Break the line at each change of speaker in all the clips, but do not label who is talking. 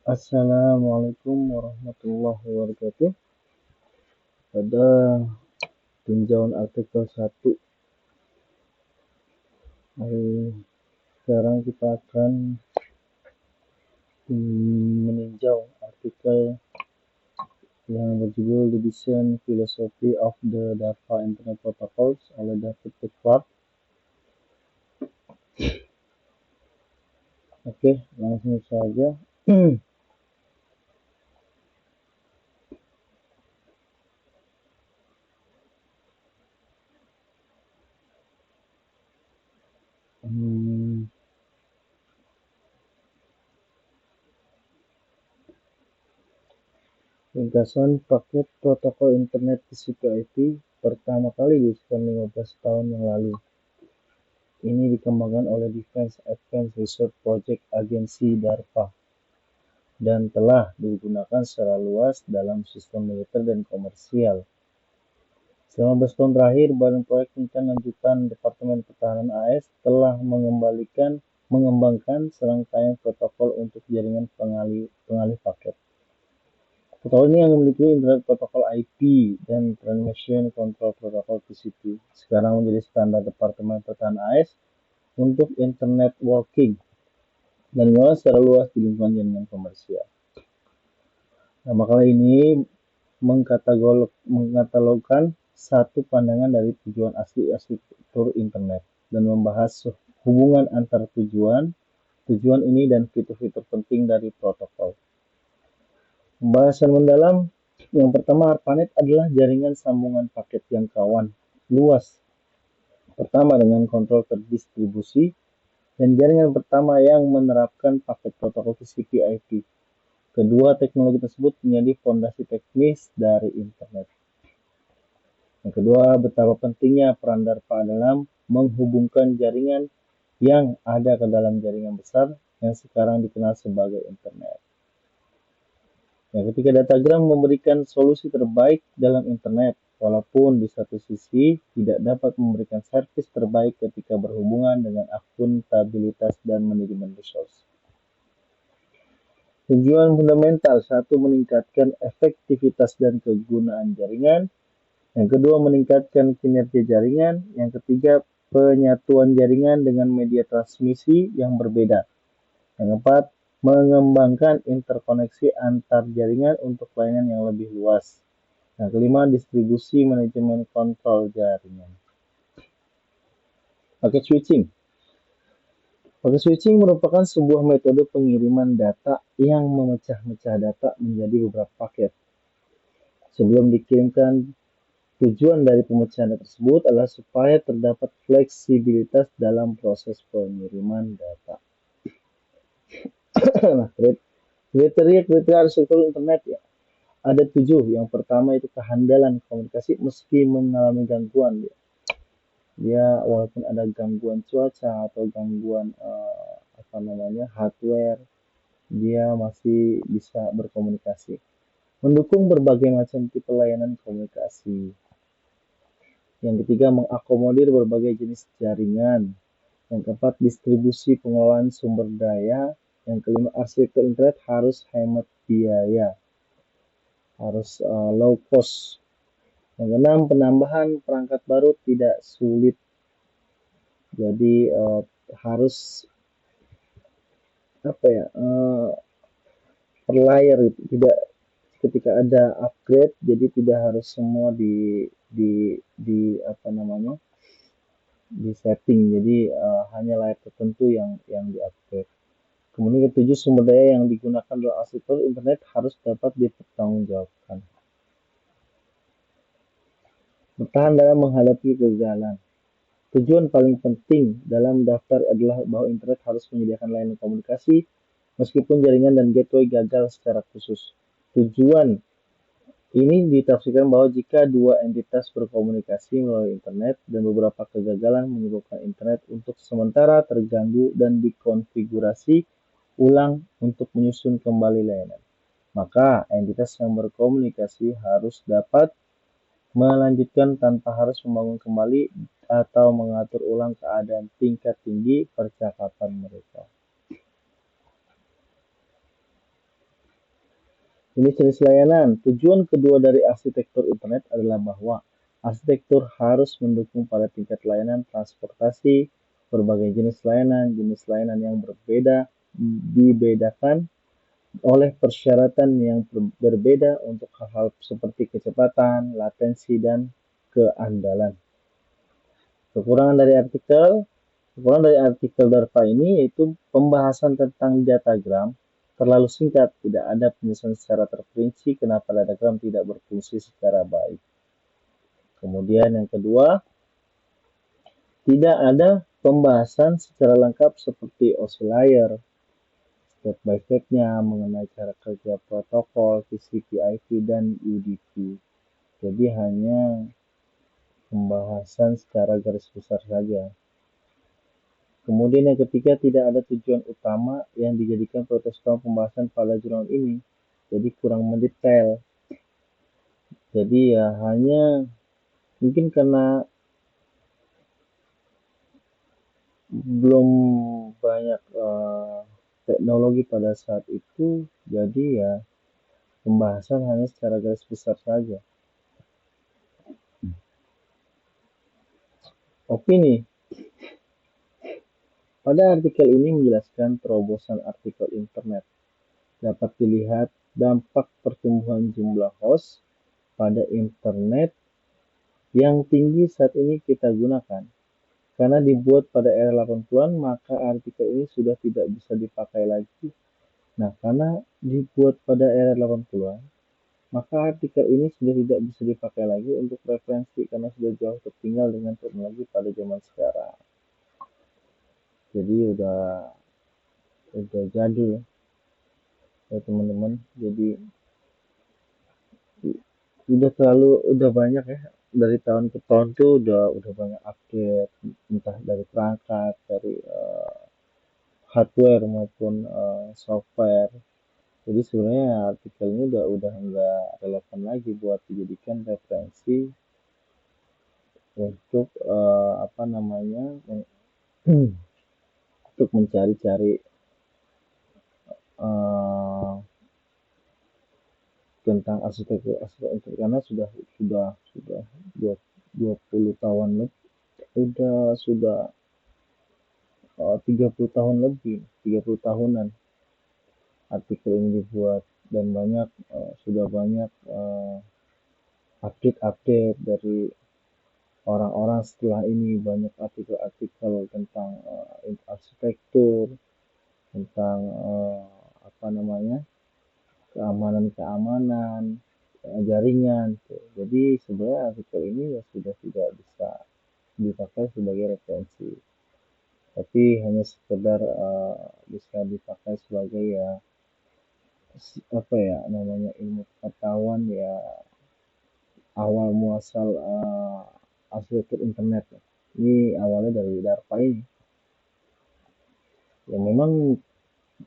Assalamualaikum warahmatullahi wabarakatuh. Pada tinjauan artikel 1, sekarang kita akan meninjau artikel yang berjudul The Design Philosophy of the Data Internet Protocols oleh David P. Clark. Oke, langsung saja. Ringkasan paket protokol internet TCP/IP pertama kali diusulkan 15 tahun yang lalu. Ini dikembangkan oleh Defense Advanced Research Project Agency (DARPA) dan telah digunakan secara luas dalam sistem militer dan komersial. Selama 15 tahun terakhir, Badan Proyek Rencana Lanjutan Departemen Pertahanan AS telah mengembangkan serangkaian protokol untuk jaringan pengalih paket. Protokol ini yang memiliki Internet Protocol IP dan Transmission Control Protocol TCP sekarang menjadi standar Departemen Pertahanan AS untuk Internet Working dan digunakan secara luas di lingkungan jaringan komersial. Nah, makalah ini mengkatalogkan satu pandangan dari tujuan asli arsitektur internet dan membahas hubungan antar tujuan ini dan fitur-fitur penting dari protokol. Pembahasan mendalam. Yang pertama, ARPANET adalah jaringan sambungan paket jangkauan luas pertama dengan kontrol terdistribusi dan jaringan pertama yang menerapkan paket protokol TCP/IP. Kedua teknologi tersebut menjadi fondasi teknis dari internet. Yang kedua, betapa pentingnya peran DARPA dalam menghubungkan jaringan yang ada ke dalam jaringan besar yang sekarang dikenal sebagai internet. Yang ketiga, datagram memberikan solusi terbaik dalam internet, walaupun di satu sisi tidak dapat memberikan servis terbaik ketika berhubungan dengan akuntabilitas dan manajemen resource. Tujuan fundamental: satu, meningkatkan efektivitas dan kegunaan jaringan. Yang kedua, meningkatkan kinerja jaringan. Yang ketiga, penyatuan jaringan dengan media transmisi yang berbeda. Yang keempat, mengembangkan interkoneksi antar jaringan untuk layanan yang lebih luas. Yang kelima, distribusi manajemen kontrol jaringan. Paket switching. Paket switching merupakan sebuah metode pengiriman data yang memecah-mecah data menjadi beberapa paket. Sebelum dikirimkan, tujuan dari pemecahan data tersebut adalah supaya terdapat fleksibilitas dalam proses pengiriman data. Nah, kriteria arsitektur internet ya. Ada 7. Yang pertama itu kehandalan komunikasi meski mengalami gangguan. Dia walaupun ada gangguan cuaca atau gangguan hardware, dia masih bisa berkomunikasi. Mendukung berbagai macam tipe layanan komunikasi. Yang ketiga, mengakomodir berbagai jenis jaringan. Yang keempat, distribusi pengelolaan sumber daya. Yang kelima, arsitektur internet harus hemat biaya, harus low cost. Yang keenam, penambahan perangkat baru tidak sulit. Jadi harus per layer, tidak ketika ada upgrade, jadi tidak harus semua di setting. Jadi hanya layer tertentu yang di upgrade. Kemudian ketujuh, sumber daya yang digunakan dalam arsitektur internet harus dapat dipertanggungjawabkan. Bertahan dalam menghadapi kegagalan. Tujuan paling penting dalam daftar adalah bahwa internet harus menyediakan layanan komunikasi meskipun jaringan dan gateway gagal secara khusus. Tujuan ini ditafsirkan bahwa jika dua entitas berkomunikasi melalui internet dan beberapa kegagalan menyebabkan internet untuk sementara terganggu dan dikonfigurasi ulang untuk menyusun kembali layanan, maka entitas yang berkomunikasi harus dapat melanjutkan tanpa harus membangun kembali atau mengatur ulang keadaan tingkat tinggi percakapan mereka. Jenis-jenis layanan. Tujuan kedua dari arsitektur internet adalah bahwa arsitektur harus mendukung pada tingkat layanan transportasi, berbagai jenis layanan yang berbeda dibedakan oleh persyaratan yang berbeda untuk hal-hal seperti kecepatan, latensi, dan keandalan. Kekurangan dari artikel DARPA ini yaitu pembahasan tentang datagram terlalu singkat, tidak ada penjelasan secara terperinci kenapa datagram tidak berfungsi secara baik. Kemudian yang kedua, tidak ada pembahasan secara lengkap seperti OSI-layer, step by step-nya mengenai cara kerja protokol, TCP IP, dan UDP. Jadi hanya pembahasan secara garis besar saja. Kemudian yang ketiga, tidak ada tujuan utama yang dijadikan prioritas utama pembahasan pada jurnal ini. Jadi kurang mendetail. Jadi ya hanya mungkin karena belum banyak teknologi pada saat itu, jadi ya pembahasan hanya secara garis besar saja. Opini. Pada artikel ini menjelaskan terobosan artikel internet. Dapat dilihat dampak pertumbuhan jumlah host pada internet yang tinggi saat ini kita gunakan. Karena dibuat pada era 80-an, maka artikel ini sudah tidak bisa dipakai lagi. Nah, karena dibuat pada era 80-an, maka artikel ini sudah tidak bisa dipakai lagi untuk referensi karena sudah jauh tertinggal dengan teknologi pada zaman sekarang. Jadi udah jadul ya teman-teman. Jadi udah banyak ya, dari tahun ke tahun tuh udah banyak update, entah dari perangkat, dari hardware maupun software. Jadi sebenarnya artikel ini udah nggak relevan lagi buat dijadikan referensi untuk apa namanya untuk mencari-cari tentang arsitektur karena sudah 20 tahun lebih, sudah 30 tahun lebih, 30 tahunan artikel ini dibuat, dan sudah banyak update-update dari orang-orang setelah ini, banyak artikel-artikel tentang arsitektur, tentang apa namanya keamanan jaringan. Jadi sebenarnya artikel ini ya sudah tidak bisa dipakai sebagai referensi, tapi hanya sekedar bisa dipakai sebagai ya apa ya namanya ilmu pengetahuan ya, awal muasal arsitektur internet. Ini awalnya dari DARPA ini yang memang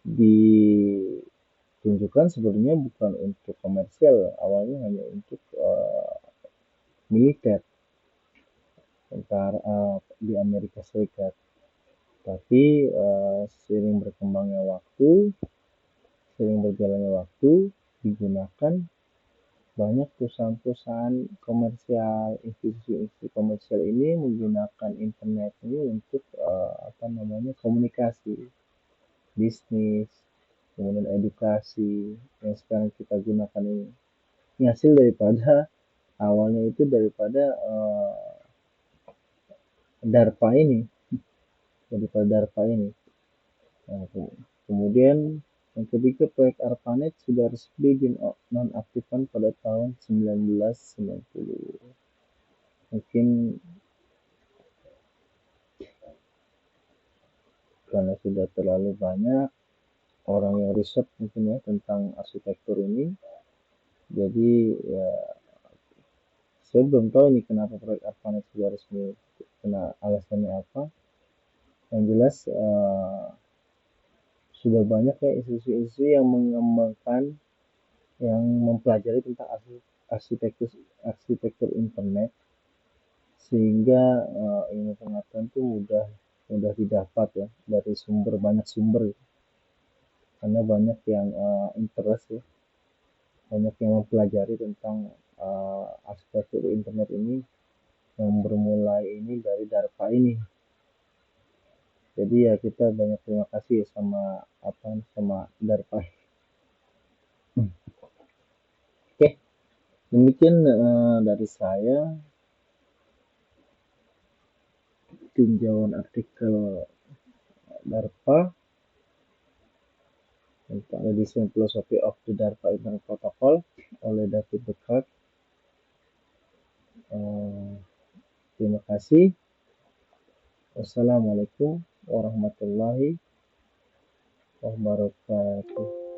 ditunjukkan sebenarnya bukan untuk komersial, awalnya hanya untuk militer, tentara di Amerika Serikat. Tapi seiring berjalannya waktu digunakan banyak perusahaan-perusahaan komersial, institusi-institusi komersial ini menggunakan internet ini untuk apa namanya komunikasi, bisnis, kemudian edukasi yang sekarang kita gunakan ini. Ini hasil daripada awalnya itu daripada DARPA ini, Nah, kemudian yang ketiga, proyek ARPANET sudah resmi dinonaktifkan pada tahun 1990. Mungkin karena sudah terlalu banyak orang yang riset mungkin ya tentang arsitektur ini, jadi ya saya belum tahu ini kenapa proyek ARPANET sudah resmi, kena alasannya apa. Yang jelas sudah banyak ya institusi-institusi yang mengembangkan, yang mempelajari tentang arsitektur internet, sehingga ilmu pengetahuan itu mudah didapat ya dari banyak sumber, karena banyak yang interest ya. banyak yang mempelajari tentang arsitektur internet ini, yang bermulai ini dari DARPA ini. Jadi ya kita banyak terima kasih sama DARPA. Oke, demikian dari saya tinjauan artikel DARPA tentang Redesign Philosophy of the DARPA Internet Protocol oleh David Descartes. Terima kasih. Wassalamualaikum warahmatullahi wabarakatuh.